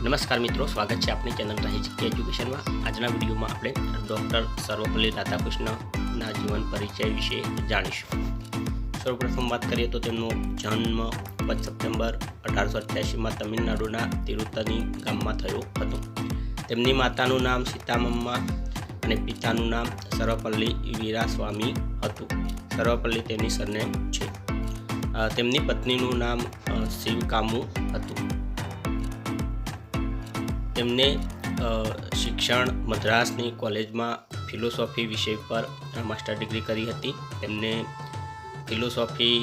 નમસ્કાર મિત્રો, સ્વાગત છે આપણી ચેનલ રહી છે એજ્યુકેશનમાં। આજના વિડીયોમાં આપણે ડૉક્ટર સર્વપલ્લી રાધાકૃષ્ણના જીવન પરિચય વિશે જાણીશું। સૌપ્રથમ વાત કરીએ તો તેમનો જન્મ 5 સપ્ટેમ્બર 1888માં તમિલનાડુના તિરુત્તની ગામમાં થયો હતો। તેમની માતાનું નામ સીતામમ્મા અને પિતાનું નામ સર્વપલ્લી વીરાસ્વામી હતું। સર્વપલ્લી તેની સરનેમ છે। તેમની પત્નીનું નામ શિવકામુ હતું। તેમને શિક્ષણ મદ્રાસની કોલેજમાં ફિલોસોફી વિષય પર માસ્ટર ડિગ્રી કરી હતી। તેમને ફિલોસોફી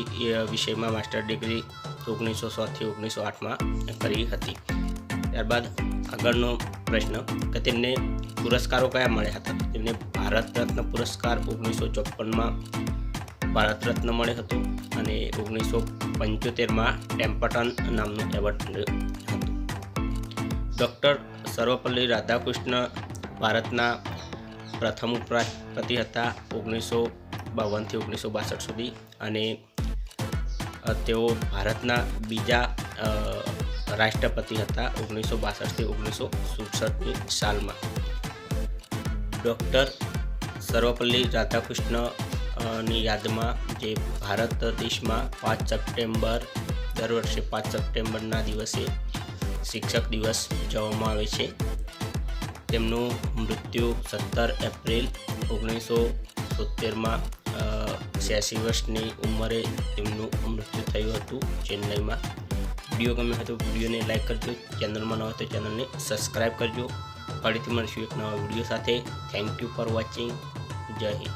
વિષયમાં માસ્ટર ડિગ્રી 1900 થી 1908માં કરી હતી। ત્યારબાદ આગળનો પ્રશ્ન કે તેમને પુરસ્કારો કયા મળ્યા હતા? તેમને ભારત રત્ન પુરસ્કાર 1954માં ભારત રત્ન મળ્યો હતો અને 1975માં ટેમ્પલ્ટન નામનો એવોર્ડ મળ્યો હતો। ડૉક્ટર સર્વપલ્લી રાધાકૃષ્ણ ભારતના પ્રથમ ઉપરાષ્ટ્રપતિ હતા 1952થી 1962 સુધી અને તેઓ ભારતના બીજા રાષ્ટ્રપતિ હતા 1962થી 1967ની સાલમાં। ડૉક્ટર સર્વપલ્લી રાધાકૃષ્ણની યાદમાં જે ભારત દેશમાં 5 સપ્ટેમ્બર દર વર્ષે 5 સપ્ટેમ્બરના દિવસે શિક્ષક દિવસ ઉજવવામાં આવે છે। તેમનું મૃત્યુ 17 એપ્રિલ 1970માં 86 વર્ષની ઉંમરે તેમનું મૃત્યુ થયું હતું ચેન્નઈમાં। વિડીયો ગમ્યો હોય તો વિડીયોને લાઈક કરજો, ચેનલમાં ન હોય તો ચેનલને સબસ્ક્રાઈબ કરજો। ફરીથી મળીશું એક નવા વિડીયો સાથે। Thank you for watching. જય હિન્દ।